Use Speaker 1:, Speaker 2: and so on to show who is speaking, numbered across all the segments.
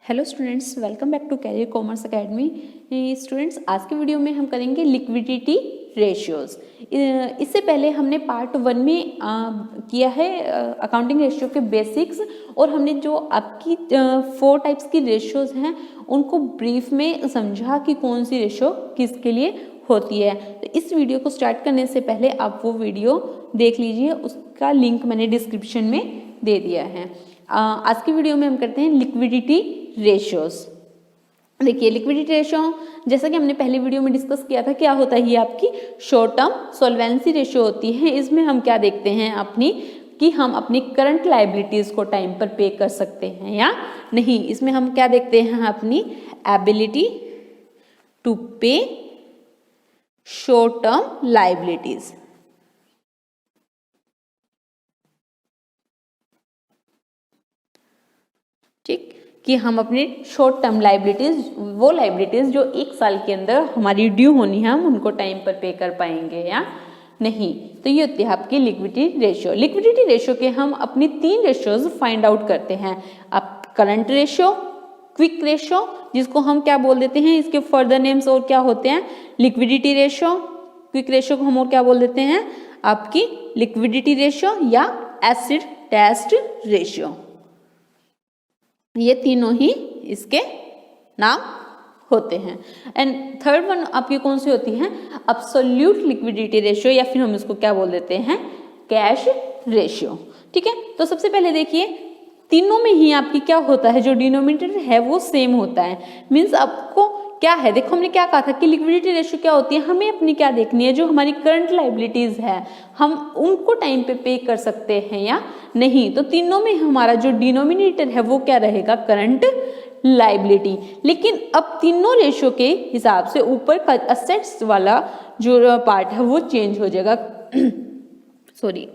Speaker 1: Hello students, welcome back to career commerce academy. Students, आज के video में हम करेंगे लिक्विडिटी रेशियोज। इससे पहले हमने पार्ट 1 में किया है अकाउंटिंग रेशियो के बेसिक्स, और हमने जो आपकी 4 टाइप्स की रेशियोज हैं उनको ब्रीफ में समझा कि कौन सी रेशियो किसके लिए होती है। तो इस वीडियो को स्टार्ट करने से पहले आप वो वीडियो देख लीजिए, उसका लिंक मैंने डिस्क्रिप्शन में दे दिया है। आज की वीडियो में हम करते हैं लिक्विडिटी रेशियोज। देखिए, लिक्विडिटी रेशियो जैसा कि हमने पहले वीडियो में डिस्कस किया था, क्या होता है, ये आपकी शॉर्ट टर्म सॉल्वेंसी रेशियो होती है। इसमें हम क्या देखते हैं कि हम अपनी करंट लायबिलिटीज को टाइम पर पे कर सकते हैं या नहीं। इसमें हम क्या देखते हैं, अपनी एबिलिटी टू पे शॉर्ट टर्म लायबिलिटीज। ठीक, कि हम अपने शॉर्ट टर्म लायबिलिटीज, वो लायबिलिटीज जो 1 साल के अंदर हमारी ड्यू होनी है, हम उनको टाइम पर पे कर पाएंगे या नहीं। तो ये होती है आपकी लिक्विडिटी रेशियो। लिक्विडिटी रेशियो के हम अपनी 3 रेशियोज फाइंड आउट करते हैं। अब करंट रेशियो, क्विक रेशियो, जिसको हम क्या बोल देते हैं, इसके फर्दर नेम्स और क्या होते हैं, लिक्विडिटी रेशियो। क्विक रेशियो को हम और क्या बोल देते हैं, आपकी लिक्विडिटी रेशियो या एसिड टेस्ट रेशियो। ये तीनों ही इसके नाम होते हैं। एंड थर्ड वन आपकी कौन सी होती है, एब्सोल्यूट लिक्विडिटी रेशियो, या फिर हम इसको क्या बोल देते हैं, कैश रेशियो। ठीक है, तो सबसे पहले देखिए, तीनों में ही आपकी क्या होता है, जो डिनोमिनेटर है वो सेम होता है। मीन्स आपको क्या है, देखो हमने क्या कहा था कि लिक्विडिटी रेशियो क्या होती है, हमें अपनी क्या देखनी है, जो हमारी करंट लायबिलिटीज है हम उनको टाइम पे कर सकते हैं या नहीं। तो तीनों में हमारा जो डिनोमिनेटर है वो क्या रहेगा, करंट लायबिलिटी। लेकिन अब तीनों रेशियो के हिसाब से ऊपर का असेट्स वाला जो पार्ट है वो चेंज हो जाएगा। सॉरी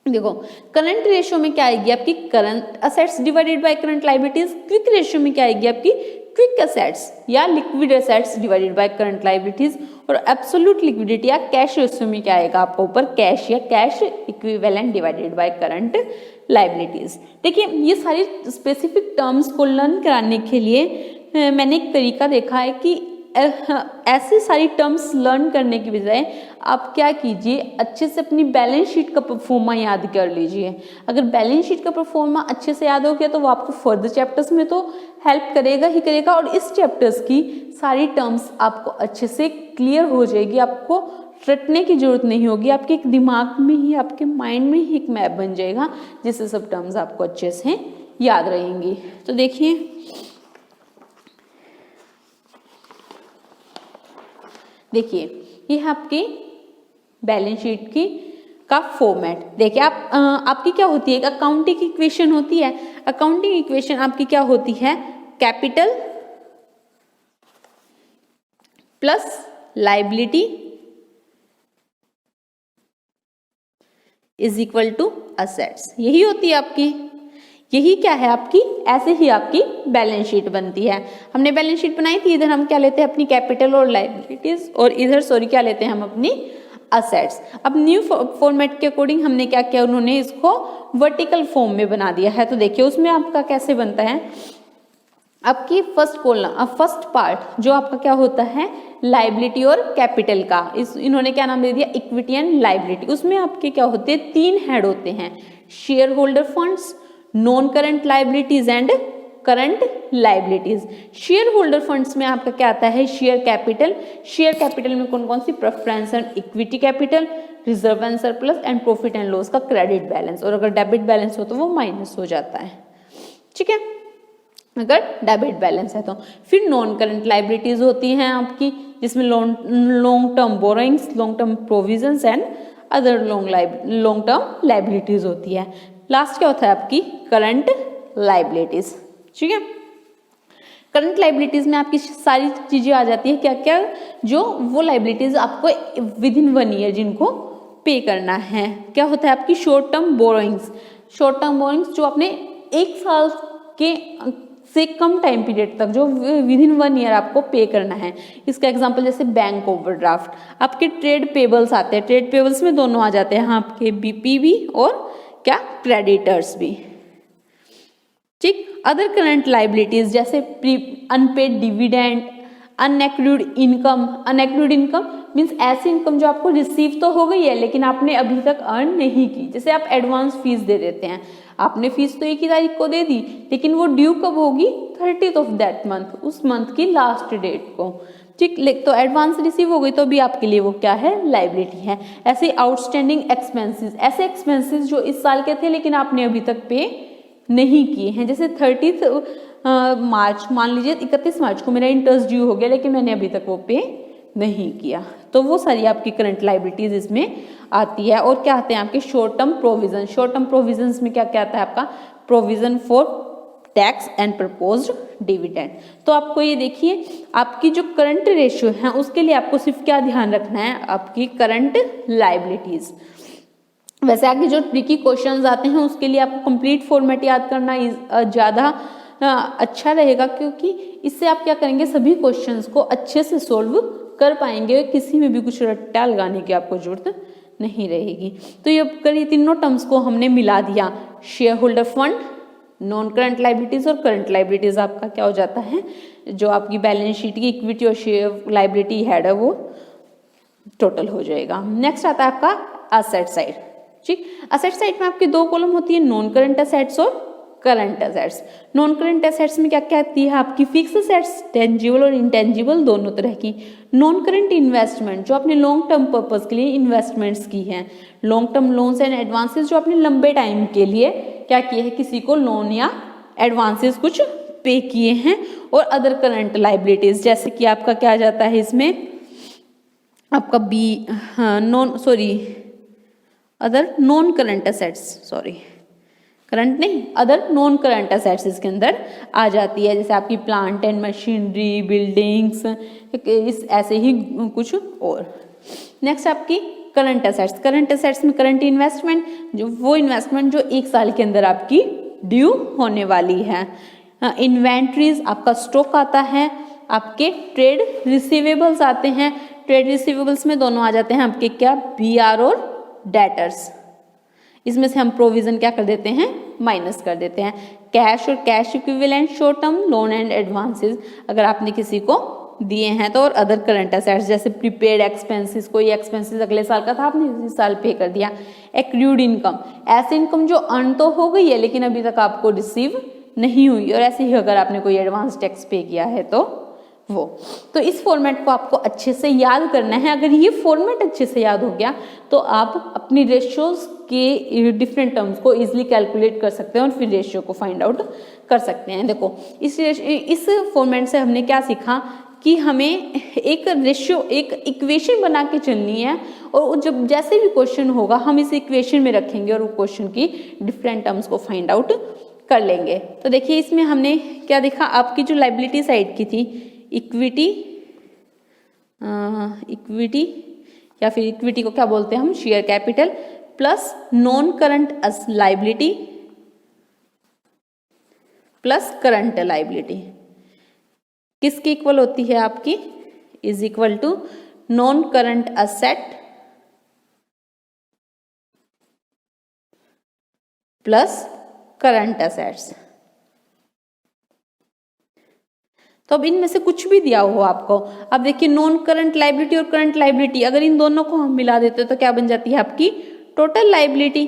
Speaker 1: देखो, करंट रेशियो में क्या आएगी आपकी, current assets divided by current liabilities. Quick ratio में क्या आएगी आपकी, क्विक असेट्स या liquid assets divided by current liabilities. और एब्सोल्यूट लिक्विडिटी या कैश रेशियो में क्या आएगा आपको ऊपर, कैश या cash equivalent divided by current liabilities. देखिए, ये सारी स्पेसिफिक टर्म्स को लर्न कराने के लिए मैंने एक तरीका देखा है कि ऐसी सारी टर्म्स लर्न करने की बजाय आप क्या कीजिए, अच्छे से अपनी बैलेंस शीट का परफॉर्मा याद कर लीजिए। अगर बैलेंस शीट का परफॉर्मा अच्छे से याद हो गया तो वो आपको फर्दर चैप्टर्स में तो हेल्प करेगा ही करेगा, और इस चैप्टर्स की सारी टर्म्स आपको अच्छे से क्लियर हो जाएगी। आपको रटने की जरूरत नहीं होगी, आपके एक दिमाग में ही, आपके माइंड में ही एक मैप बन जाएगा, जिससे सब टर्म्स आपको अच्छे से याद रहेंगी। तो देखिए, ये है आपकी बैलेंस शीट की का फॉर्मेट। देखिए, आपकी क्या होती है, अकाउंटिंग इक्वेशन होती है। अकाउंटिंग इक्वेशन आपकी क्या होती है, capital plus liability is equal to assets, यही होती है आपकी। यही क्या है आपकी, ऐसे ही आपकी बैलेंस शीट बनती है। हमने बैलेंस शीट बनाई थी, इधर हम क्या लेते हैं, अपनी कैपिटल और लायबिलिटीज, और इधर क्या लेते हैं हम, अपनी असेट्स। अब न्यू फॉर्मेट के अकॉर्डिंग हमने क्या किया, उन्होंने इसको वर्टिकल फॉर्म में बना दिया है। तो देखिए, उसमें आपका कैसे बनता है, आपकी फर्स्ट पार्ट जो आपका क्या होता है, लायबिलिटी और कैपिटल का, इन्होंने क्या नाम दे दिया, इक्विटी एंड लायबिलिटी। उसमें आपके क्या होते हैं, 3 हेड होते हैं, share holder funds, non current liabilities and current liabilities. Share holder funds में आपका क्या आता है, शेयर कैपिटल। शेयर कैपिटल में कौन कौन सी, preference and equity capital, reserve and surplus and profit and loss का क्रेडिट बैलेंस, और अगर डेबिट बैलेंस हो तो वो माइनस हो जाता है। ठीक है, अगर डेबिट बैलेंस है तो। फिर नॉन करंट लायबिलिटीज होती हैं आपकी, जिसमें long term borrowings, long term provisions and other long term liabilities होती है। लास्ट क्या होता है आपकी, करंट लायबिलिटीज। ठीक है, करंट लायबिलिटीज में आपकी सारी चीजें आ जाती है, क्या क्या, जो वो लायबिलिटीज आपको विद इन 1 ईयर जिनको पे करना है। क्या होता है आपकी short term borrowings. Short term borrowings जो आपने 1 साल के से कम टाइम पीरियड तक, जो विद इन 1 ईयर आपको पे करना है। इसका एग्जांपल जैसे बैंक ओवरड्राफ्ट। आपके ट्रेड पेबल्स आते हैं, ट्रेड पेबल्स में दोनों आ जाते हैं, आपके बीपी भी और क्या, क्रेडिटर्स भी। ठीक, अदर करंट लाइबिलिटीज जैसे unpaid dividend, unaccrued income. Unaccrued income means ऐसी इनकम जो आपको रिसीव तो हो गई है लेकिन आपने अभी तक अर्न नहीं की। जैसे आप एडवांस फीस दे देते हैं, आपने फीस तो 1 ही तारीख को दे दी लेकिन वो ड्यू कब होगी, 30th ऑफ दैट मंथ, उस मंथ की लास्ट डेट को। ठीक, तो एडवांस रिसीव हो गई तो भी आपके लिए वो क्या है, लाइबिलिटी है। ऐसे आउटस्टैंडिंग एक्सपेंसेस, ऐसे एक्सपेंसेस जो इस साल के थे लेकिन आपने अभी तक पे नहीं किए हैं। जैसे 30 मार्च, मान लीजिए 31 मार्च को मेरा इंटरेस्ट ड्यू हो गया लेकिन मैंने अभी तक वो पे नहीं किया, तो वो सारी आपकी करंट लाइबिलिटीज इसमें आती है। और क्या आते हैं आपके short term provision. Short term provisions में क्या क्या आता है आपका, provision for tax and proposed dividend. तो आपको ये देखिए, आपकी जो करंट रेशियो है उसके लिए आपको सिर्फ क्या ध्यान रखना है, आपकी करंट लाइबिलिटीज। वैसे आगे जो ट्रिकी क्वेश्चंस आते हैं उसके लिए आपको कंप्लीट फॉर्मेट याद करना ज़्यादा अच्छा रहेगा, क्योंकि इससे आप क्या करेंगे, सभी क्वेश्चंस को अच्छे से सोल्व कर पाएंगे, किसी में भी कुछ रट्टा लगाने की आपको जरूरत नहीं रहेगी। तो ये करिए तीनों टर्म्स को हमने मिला दिया, share holder fund, non current liabilities और करंट लाइबिलिटीज आपका क्या हो जाता है, जो आपकी बैलेंस शीट की इक्विटी और शेयर लाइबिलिटी हेड है वो टोटल हो जाएगा। नेक्स्ट आता है आपका असेट साइड। ठीक, असेट साइड में आपकी दो कॉलम होती है, नॉन करंट असेट्स और current assets. Non current assets में क्या क्या आती है आपकी, फिक्स असेट्स, टेंजिबल और इंटेंजिबल दोनों तरह की। नॉन करंट इन्वेस्टमेंट जो आपने लॉन्ग टर्म पर्पस के लिए इन्वेस्टमेंट्स की हैं, long term loans and advances जो आपने लंबे टाइम के लिए क्या किए हैं, किसी को लोन या एडवांसेस कुछ पे किए हैं। और अदर करंट लाइबिलिटीज जैसे कि आपका क्या आ जाता है इसमें, आपका other non current assets, current नहीं, अदर नॉन करंट असेट्स इसके अंदर आ जाती है। जैसे आपकी प्लांट एंड मशीनरी, बिल्डिंग्स, इस ऐसे ही कुछ और। नेक्स्ट आपकी करंट असेट्स। करंट असेट्स में करंट इन्वेस्टमेंट, जो वो इन्वेस्टमेंट जो 1 साल के अंदर आपकी ड्यू होने वाली है। इन्वेंट्रीज आपका स्टॉक आता है, आपके ट्रेड रिसीवेबल्स आते हैं। ट्रेड रिसीवेबल्स में दोनों आ जाते हैं आपके क्या, BR और डेटर्स। इसमें से हम प्रोविजन क्या कर देते हैं, माइनस कर देते हैं। कैश और cash equivalent, short term loan and advances अगर आपने किसी को दिए हैं तो। और अदर करंट असेट्स जैसे प्रीपेड एक्सपेंसेस, कोई एक्सपेंसेस अगले साल का था आपने इस साल पे कर दिया। एक्रूड इनकम, ऐसी इनकम जो अर्न तो हो गई है लेकिन अभी तक आपको रिसीव नहीं हुई, और ऐसे ही अगर आपने कोई एडवांस टैक्स पे किया है तो वो। तो इस फॉर्मेट को आपको अच्छे से याद करना है। अगर ये फॉर्मेट अच्छे से याद हो गया तो आप अपनी रेशियोज के डिफरेंट टर्म्स को इजीली कैलकुलेट कर सकते हैं और फिर रेशियो को फाइंड आउट कर सकते हैं। देखो इस फॉर्मेट से हमने क्या सीखा कि हमें एक रेशियो, एक इक्वेशन बना के चलनी है, और जब जैसे भी क्वेश्चन होगा हम इस इक्वेशन में रखेंगे और वो क्वेश्चन की डिफरेंट टर्म्स को फाइंड आउट कर लेंगे। तो देखिए इसमें हमने क्या देखा, आपकी जो लाइबिलिटी साइड की थी, इक्विटी या फिर इक्विटी को क्या बोलते हैं हम, share capital, plus non current liability plus current liability किसकी इक्वल होती है आपकी, is equal to non current asset plus current assets. तो अब इनमें से कुछ भी दिया हो आपको, अब देखिए नॉन करंट लाइबिलिटी और करंट लाइबिलिटी अगर इन दोनों को हम मिला देते तो क्या बन जाती है आपकी टोटल लाइबिलिटी।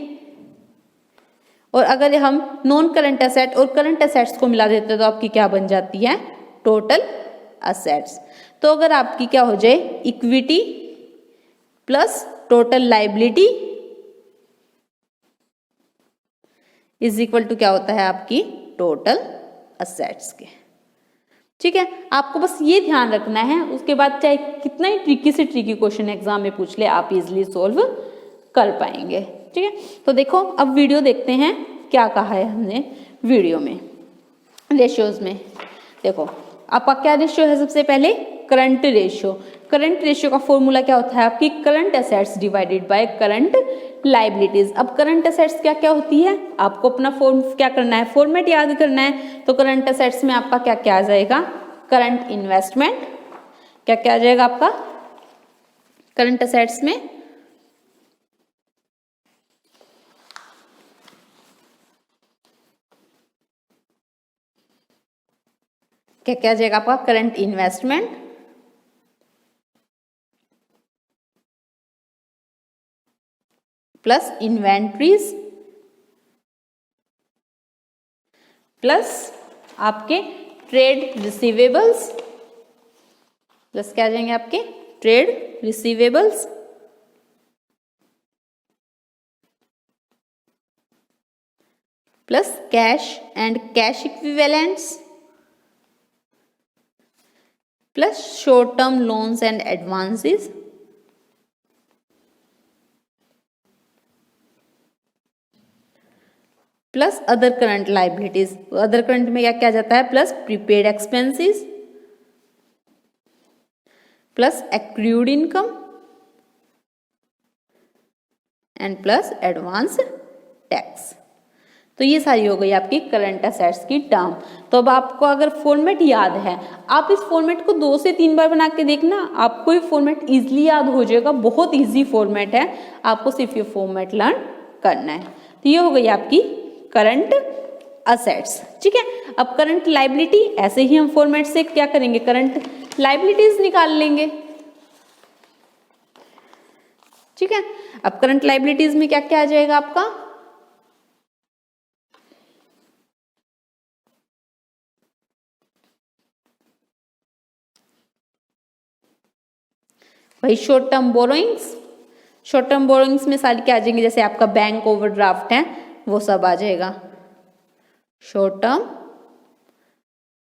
Speaker 1: और अगर हम नॉन करंट असेट और करंट असेट्स को मिला देते तो आपकी क्या बन जाती है, टोटल असेट्स। तो अगर आपकी क्या हो जाए, equity plus total liability is equal to क्या होता है आपकी टोटल असेट्स के। ठीक है, आपको बस ये ध्यान रखना है, उसके बाद चाहे कितना ही ट्रिकी से ट्रिकी क्वेश्चन एग्जाम में पूछ ले आप इजिली सोल्व कर पाएंगे। ठीक है, तो देखो अब वीडियो देखते हैं क्या कहा है हमने वीडियो में। रेशियोज में देखो आपका क्या रेशियो है, सबसे पहले करंट रेशियो। करंट रेशियो का फॉर्मूला क्या होता है आपकी, current assets divided by current liabilities. अब करंट असेट्स क्या क्या होती है, आपको अपना फॉर्म क्या करना है, फॉर्मेट याद करना है। तो करंट असेट्स में आपका क्या क्या आ जाएगा, करंट इन्वेस्टमेंट, क्या क्या आ जाएगा आपका करंट असेट्स में, क्या क्या आ जाएगा आपका, current investment plus inventories plus आपके ट्रेड रिसीवेबल्स, प्लस क्या आ जाएंगे आपके trade receivables plus cash and cash equivalents plus short term loans and advances plus other current liabilities. Other current में क्या क्या जाता है, plus prepaid expenses plus accrued income and plus advance tax. तो ये सारी हो गई आपकी करंट असेट्स की टर्म। तो अब आपको अगर फॉर्मेट याद है, आप इस फॉर्मेट को 2 से 3 बार बना के देखना, आपको ये फॉर्मेट इजीली याद हो जाएगा। बहुत इजी फॉर्मेट है, आपको सिर्फ ये फॉर्मेट लर्न करना है। तो ये हो गई आपकी करंट असेट्स, ठीक है। अब करंट लाइबिलिटी, ऐसे ही हम फॉर्मेट से क्या करेंगे, करंट लाइबिलिटीज निकाल लेंगे, ठीक है। अब करंट लाइबिलिटीज में क्या क्या आ जाएगा आपका, भाई short term borrowings. Short term borrowings में सारी क्या आ जाएंगे, जैसे आपका बैंक ओवरड्राफ्ट है वो सब आ जाएगा short term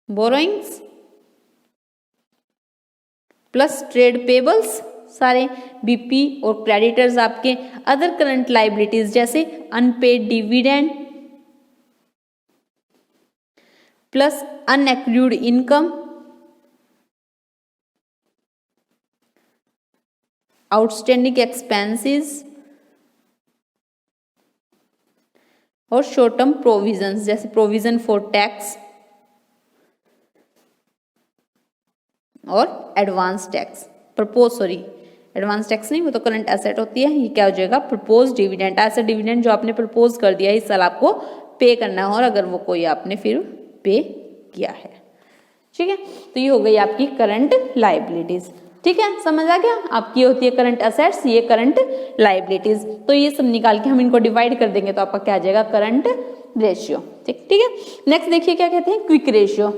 Speaker 1: borrowings plus trade payables, सारे बीपी और क्रेडिटर्स आपके। अदर करंट लाइबिलिटीज जैसे unpaid dividend plus unaccrued income, outstanding expenses और शॉर्ट टर्म प्रोविजंस जैसे प्रोविजन फॉर टैक्स और एडवांस टैक्स। एडवांस टैक्स नहीं, वो तो करंट एसेट होती है। ये क्या हो जाएगा, प्रपोज डिविडेंड। ऐसा डिविडेंड जो आपने प्रपोज कर दिया इस साल आपको पे करना है, और अगर वो कोई आपने फिर पे किया है, ठीक है। तो ये हो गई आपकी करंट लाइबिलिटीज, ठीक है। समझ आ गया, आपकी होती है करंट असेट्स, ये करंट लाइबिलिटीज। तो ये सब निकाल के हम इनको डिवाइड कर देंगे तो आपका क्या आ जाएगा, करंट रेशियो, ठीक है। नेक्स्ट देखिए क्या कहते हैं, क्विक रेशियो।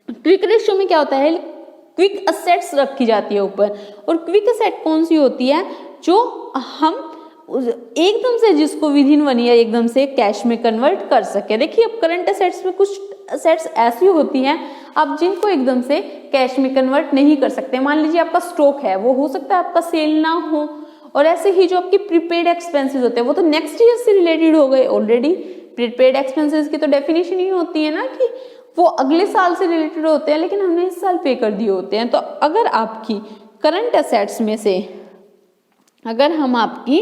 Speaker 1: क्विक रेशियो में क्या होता है, क्विक असेट्स रखी जाती है ऊपर, और क्विक असेट कौन सी होती है, जो हम एकदम से जिसको विद इन 1 ईयर एकदम से कैश में कन्वर्ट कर सके। देखिए अब करंट असेट्स में कुछ असेट्स ऐसी होती हैं आप जिनको एकदम से कैश में कन्वर्ट नहीं कर सकते। मान लीजिए आपका स्टॉक है, वो हो सकता है आपका सेल ना हो, और ऐसे ही जो आपके प्रीपेड एक्सपेंसेस होते हैं वो तो नेक्स्ट ईयर से रिलेटेड हो गए ऑलरेडी। प्रीपेड एक्सपेंसेस की तो डेफिनेशन ही होती है ना कि वो अगले साल से रिलेटेड होते हैं, लेकिन हमने इस साल पे कर दिए होते हैं। तो अगर आपकी करंट असेट्स में से, अगर हम आपकी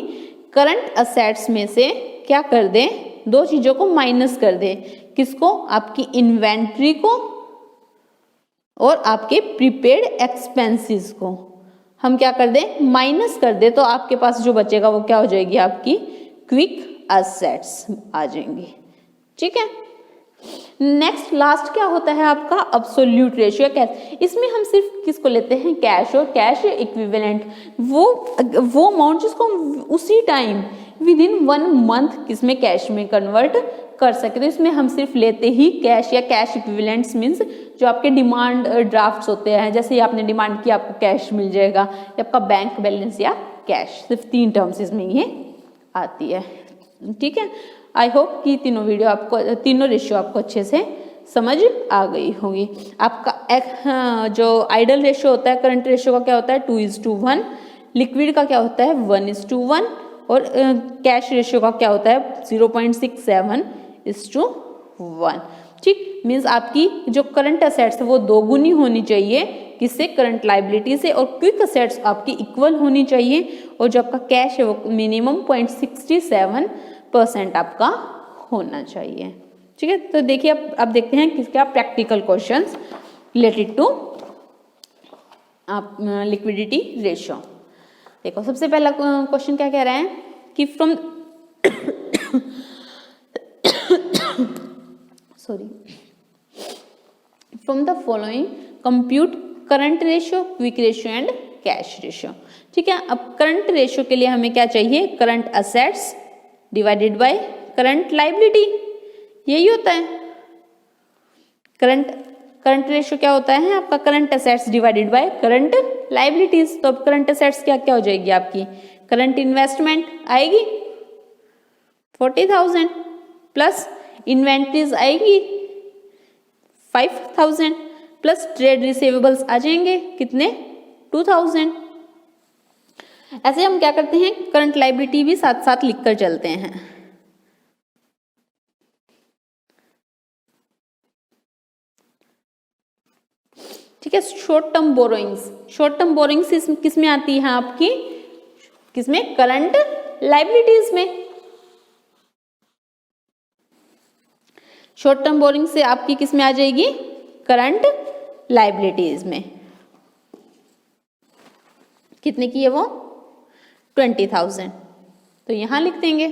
Speaker 1: करंट असेट्स में से क्या कर दें, 2 चीजों को माइनस कर दें, किसको, आपकी इन्वेंट्री को और आपके प्रीपेड एक्सपेंसेस को हम क्या कर दें, माइनस कर दें, तो आपके पास जो बचेगा वो क्या हो जाएगी, आपकी क्विक असेट्स आ जाएंगी, ठीक है। नेक्स्ट लास्ट क्या होता है आपका, अब्सोल्यूट रेशियो कैश। इसमें हम सिर्फ किसको लेते हैं, कैश और कैश इक्विवेलेंट, वो अमाउंट जिसको हम उसी टाइम विद इन 1 मंथ किसमें कैश में कन्वर्ट कर सके। तो इसमें हम सिर्फ लेते ही कैश या कैश इक्विवेलेंट्स, मीन्स जो आपके डिमांड ड्राफ्ट्स होते हैं, जैसे ही आपने डिमांड किया आपको कैश मिल जाएगा, या आपका बैंक बैलेंस या कैश, सिर्फ 3 टर्म्स इसमें ये आती है, ठीक है। आई होप कि तीनों रेशियो आपको अच्छे से समझ आ गई होगी। आपका जो आइडल रेशियो होता है, करंट रेशियो का क्या होता है, 2:1, लिक्विड का क्या होता है 1:1, और कैश रेशियो का क्या होता है 0.67:1, ठीक। मीन्स आपकी जो करंट असेट्स है वो 2 गुनी होनी चाहिए, किससे, करंट लाइबिलिटी से, और क्विक असेट्स आपकी इक्वल होनी चाहिए, और जो आपका कैश है वो मिनिमम 0.67% आपका होना चाहिए, ठीक है। तो देखिए अब देखते हैं किसका practical questions related to liquidity ratio. देखो सबसे पहला क्वेश्चन क्या कह रहा है कि from the following compute current ratio, quick ratio and cash ratio. ठीक है, अब करंट रेशियो के लिए हमें क्या चाहिए, current assets divided by current liability, यही होता है। करंट रेशियो क्या होता है आपका, current assets divided by current liabilities. तो अब करंट असेट्स क्या क्या हो जाएगी आपकी, करंट इन्वेस्टमेंट आएगी 40,000 प्लस इन्वेंट्रीज आएगी 5,000 प्लस ट्रेड रिसीवेबल्स आ जाएंगे कितने 2,000। ऐसे हम क्या करते हैं, करंट लायबिलिटी भी साथ साथ लिखकर चलते हैं। ठीक है, short term borrowings, short term borrowings किस में आती है आपकी, किसमें, करंट लायबिलिटीज में। शॉर्ट टर्म बोरिंग से आपकी किस में आ जाएगी, करंट लायबिलिटीज में। कितने की है वो, 20,000, तो यहां लिख देंगे।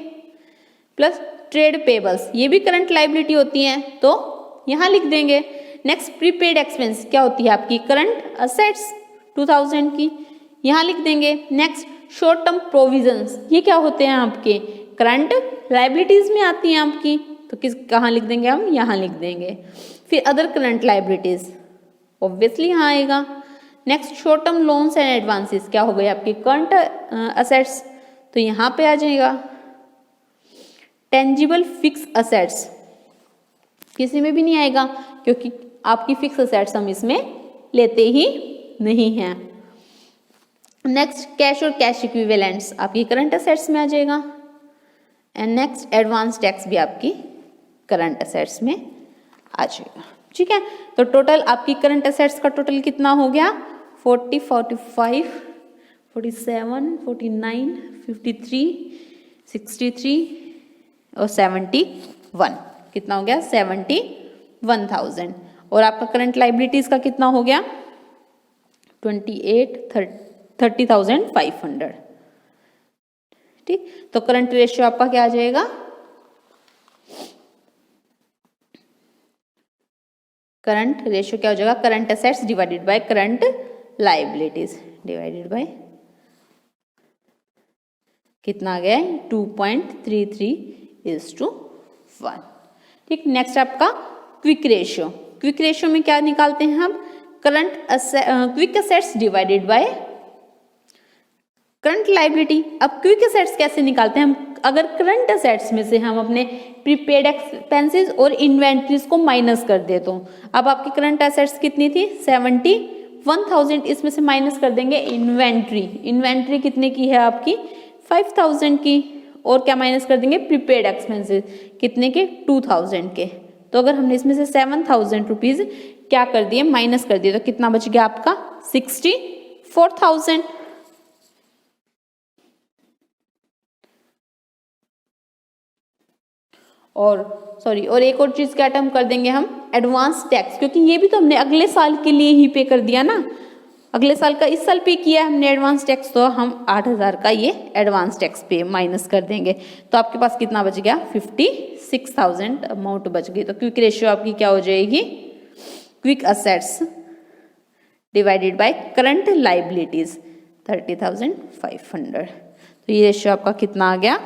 Speaker 1: प्लस ट्रेड पेबल्स, ये भी करंट लायबिलिटी होती है, तो यहां लिख देंगे। नेक्स्ट प्रीपेड एक्सपेंस क्या होती है आपकी, करंट असेट्स 2,000 की, यहां लिख देंगे। नेक्स्ट शॉर्ट टर्म प्रोविजंस, ये क्या होते हैं आपके, करंट लायबिलिटीज में आती हैं आपकी, तो किस कहाँ लिख देंगे हम, यहाँ लिख देंगे। फिर अदर करंट लायबिलिटीज ऑब्वियसली यहाँ आएगा। Next short term loans and advances क्या हो गए आपके, करंट असेट्स, तो यहाँ पे आ जाएगा। टेंजिबल फिक्स असेट्स किसी में भी नहीं आएगा, क्योंकि आपकी फिक्स असेट्स हम इसमें लेते ही नहीं हैं। नेक्स्ट कैश और कैश इक्विवेलेंट्स आपकी करंट असेट्स में आ जाएगा। एंड नेक्स्ट एडवांस टैक्स भी आपकी करंट असेट्स में आ जाएगा। ठीक है, तो टोटल आपकी करंट असेट्स का टोटल कितना हो गया, 40, 45, 47, 49, 53, 63 और 71, कितना हो गया 71,000। और आपका करंट लायबिलिटीज का कितना हो गया 30,500। ठीक, तो करंट रेशियो आपका क्या आ जाएगा, करंट रेशियो क्या हो जाएगा, current assets divided by current liabilities divided by कितना आ गया 2.33:1। ठीक, नेक्स्ट आपका क्विक रेशियो। क्विक रेशियो में क्या निकालते हैं हम, quick assets divided by current liability. अब क्विक असेट्स कैसे निकालते हैं हम, अगर करंट असेट्स में से हम अपने प्रीपेड एक्सपेंसेस और इन्वेंट्रीज को माइनस कर दे, तो अब आपकी करंट असेट्स कितनी थी 71,000, इसमें से माइनस कर देंगे इन्वेंट्री। इन्वेंट्री कितने की है आपकी 5,000 की, और क्या माइनस कर देंगे प्रीपेड एक्सपेंसेस कितने के 2,000 के। तो अगर हमने इसमें से 7,000 रुपीज क्या कर दिए माइनस कर दिए, तो कितना बच गया आपका 64,000। और एक और चीज क्या टर्म कर देंगे हम, एडवांस टैक्स, क्योंकि ये भी तो हमने अगले साल के लिए ही पे कर दिया ना, अगले साल का इस साल पे किया हमने एडवांस टैक्स, तो हम 8,000 का ये एडवांस टैक्स पे माइनस कर देंगे। तो आपके पास कितना बच गया 56,000 अमाउंट बच गई। तो क्विक रेशियो आपकी क्या हो जाएगी, quick assets divided by current liabilities 30,500। तो ये रेशियो आपका कितना आ गया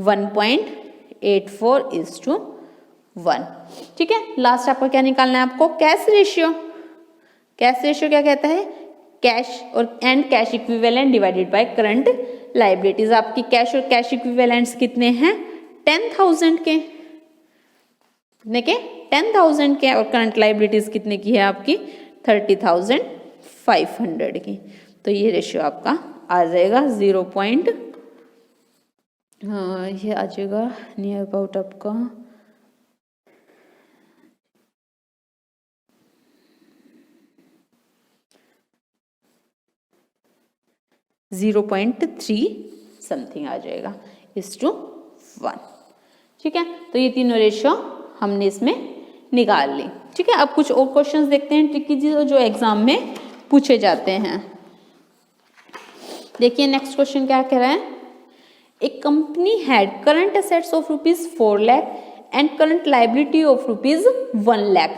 Speaker 1: 1.84:1। ठीक है, लास्ट आपको क्या निकालना है, आपको कैश रेशियो। कैश रेशियो क्या कहता है, कैश और cash equivalent divided by current liabilities. आपकी कैश और कैश इक्विवेलेंट्स कितने हैं 10,000 के, कितने के 10,000 के, और करंट लायबिलिटीज कितने की है आपकी 30,500 की। तो ये रेशियो आपका आ जाएगा 0. ये आ जाएगा नियर अबाउट आपका 0.3 समथिंग आ जाएगा (1). ठीक है, तो ये तीनों रेशियो हमने इसमें निकाल ली। ठीक है, अब कुछ और क्वेश्चंस देखते हैं ट्रिकी जो एग्जाम में पूछे जाते हैं। देखिए नेक्स्ट क्वेश्चन क्या कह रहा है, a company had current assets of ₹4 lakh and current liability of ₹1 lakh.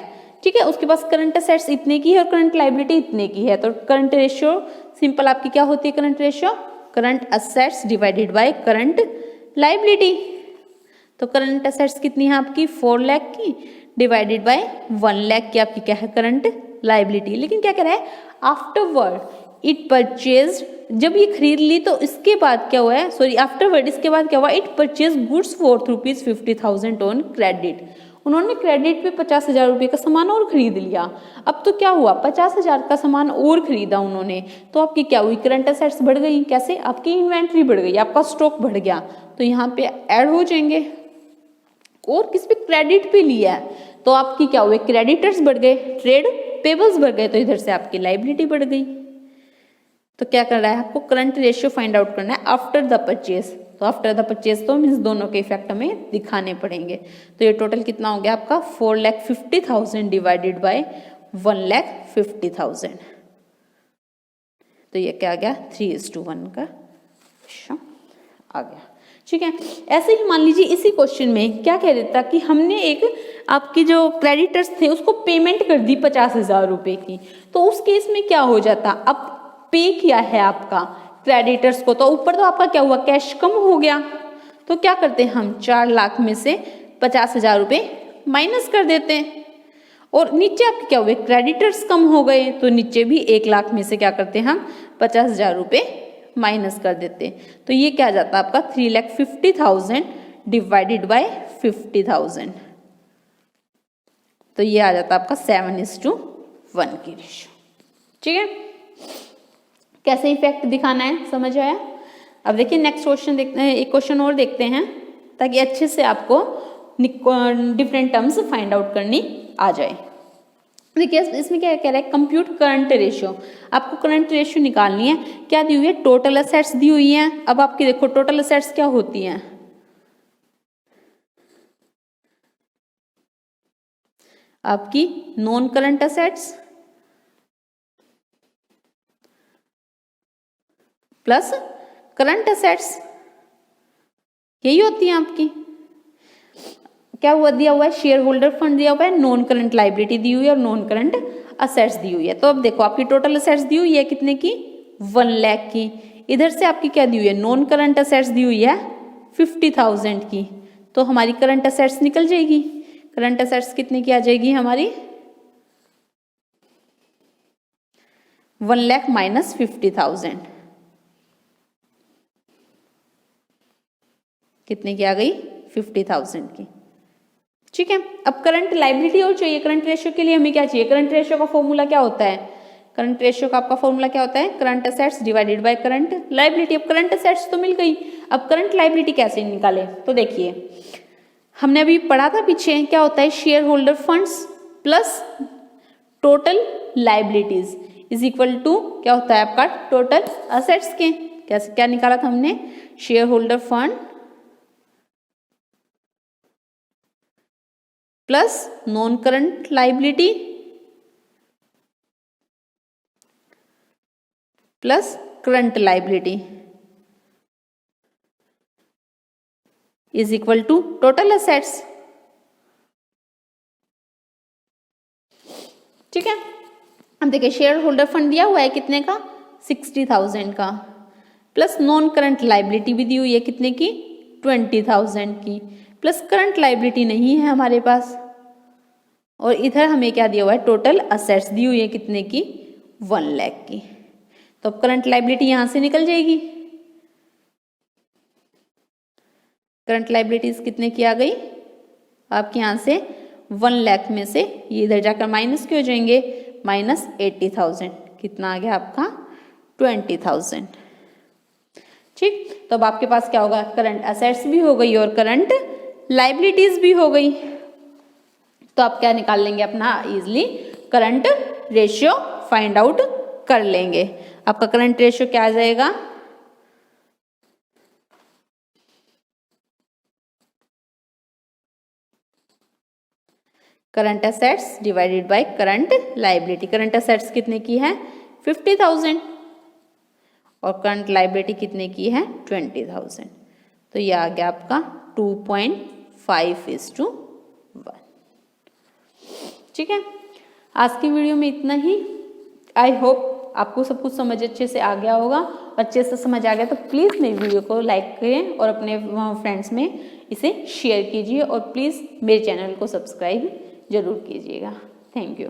Speaker 1: ठीक है, उसके पास करंट असेट्स इतने की है और करंट लायबिलिटी इतने की है, तो करंट रेशियो सिंपल आपकी क्या होती है, current ratio current assets divided by current liability. तो करंट असेट्स कितनी है आपकी 4 लाख की डिवाइडेड बाय 1 लाख की आपकी क्या है करंट लायबिलिटी। लेकिन क्या कह रहा है, आफ्टरवर्ड इट परचेज, जब ये खरीद ली तो इसके बाद क्या हुआ है, सॉरी आफ्टरवर्ड इसके बाद क्या हुआ, it purchase goods for ₹50,000 on credit. उन्होंने क्रेडिट पे 50,000 रुपये का सामान और खरीद लिया। अब तो क्या हुआ, 50,000 का सामान और खरीदा उन्होंने, तो आपकी क्या हुई, करंट असेट्स बढ़ गई। कैसे, आपकी इन्वेंट्री बढ़ गई, आपका स्टॉक बढ़ गया, तो यहाँ पे ऐड हो जाएंगे। और किस पे, क्रेडिट पे लिया है, तो आपकी क्या हुए, क्रेडिटर्स बढ़ गए, ट्रेड पेबल्स बढ़ गए, तो इधर से आपकी लायबिलिटी बढ़ गई। तो क्या करना है आपको, करंट रेशियो फाइंड आउट करना है आफ्टर द परचेज। तो आफ्टर द परचेज तो मीन्स दोनों के इफेक्ट हमें दिखाने पड़ेंगे। तो ये टोटल कितना हो गया आपका 4,50,000 डिवाइडेड बाय 1,50,000। तो ये क्या आ गया 3:1 का आ गया। ठीक है, ऐसे ही मान लीजिए इसी क्वेश्चन में क्या कह देता कि हमने एक आपकी जो क्रेडिटर्स थे उसको पेमेंट कर दी 50,000 रुपए की, तो उस केस में क्या हो जाता, अब पे किया है आपका क्रेडिटर्स को, तो ऊपर तो आपका क्या हुआ, कैश कम हो गया। तो क्या करते हैं हम, 4 लाख में से 50,000 रुपए माइनस कर देते हैं, और नीचे आपके क्या हुए, क्रेडिटर्स कम हो गए, तो नीचे भी 1 लाख में से क्या करते हैं हम 50,000 रुपए माइनस कर देते हैं। तो ये क्या जाता है आपका 3,50,000 डिवाइडेड बाय 50,000। तो ये आ जाता है आपका 7:1 की रेशियो। ठीक है, कैसे इफेक्ट दिखाना है समझ आया। अब देखिए नेक्स्ट क्वेश्चन देखते हैं, एक क्वेश्चन और देखते हैं ताकि अच्छे से आपको डिफरेंट टर्म्स फाइंड आउट करनी आ जाए। देखिए इसमें क्या कह रहा है, कंप्यूट करंट रेशियो। आपको करंट रेशियो निकालनी है। क्या दी हुई है, टोटल असेट्स दी हुई है। अब आपकी देखो टोटल असेट्स क्या होती हैं, आपकी non current assets plus current assets, यही होती है आपकी। क्या हुआ, दिया हुआ है शेयर होल्डर फंड दिया हुआ है, नॉन करंट लायबिलिटी दी हुई है और नॉन करंट असेट्स दी हुई है। तो अब देखो आपकी टोटल असेट्स दी हुई है कितने की 1 लाख की, इधर से आपकी क्या दी हुई है, नॉन करंट असेट्स दी हुई है 50,000 की, तो हमारी करंट असेट्स निकल जाएगी। करंट असेट्स कितने की आ जाएगी हमारी 1 लाख माइनस 50,000, कितने की आ गई 50,000 की। ठीक है, अब करंट लायबिलिटी और चाहिए। करंट रेशियो के लिए हमें क्या चाहिए, करंट रेशियो का फॉर्मूला क्या होता है, करंट रेशियो का आपका फॉर्मूला क्या होता है, current assets divided by current liability. अब करंट असेट्स तो मिल गई, अब करंट लायबिलिटी कैसे निकाले, तो देखिए हमने अभी पढ़ा था पीछे, क्या होता है share holder funds plus total liabilities is equal to क्या होता है आपका टोटल असेट्स के। कैसे क्या निकाला था हमने, share holder fund plus non current liability plus current liability is equal to total assets. ठीक है, अब देखिए शेयर होल्डर फंड दिया हुआ है कितने का 60,000 का, प्लस नॉन करंट लायबिलिटी भी दी हुई है कितने की 20,000 की, प्लस करंट लायबिलिटी नहीं है हमारे पास, और इधर हमें क्या दिया हुआ है टोटल असेट्स दी हुई है कितने की 1 लाख की। तो अब करंट लायबिलिटी यहां से निकल जाएगी, करंट लायबिलिटीज कितने की आ गई आपके यहां से 1 लाख में से ये इधर जाकर माइनस के हो जाएंगे, माइनस 80,000, कितना आ गया आपका 20,000। ठीक, तो अब आपके पास क्या होगा, करंट असेट्स भी हो गई और करंट लायबिलिटीज भी हो गई। तो आप क्या निकाल लेंगे अपना easily current ratio find out कर लेंगे। आपका करंट रेशियो क्या आ जाएगा, current assets divided by current liability. Current assets कितने की है 50,000 और करंट लायबिलिटी कितने की है 20,000। तो ये आ गया आपका 2.5:1। ठीक है, आज की वीडियो में इतना ही। आई होप आपको सब कुछ समझ अच्छे से आ गया होगा। अच्छे से समझ आ गया तो प्लीज़ मेरी वीडियो को लाइक करें और अपने फ्रेंड्स में इसे शेयर कीजिए और प्लीज़ मेरे चैनल को सब्सक्राइब जरूर कीजिएगा। Thank you.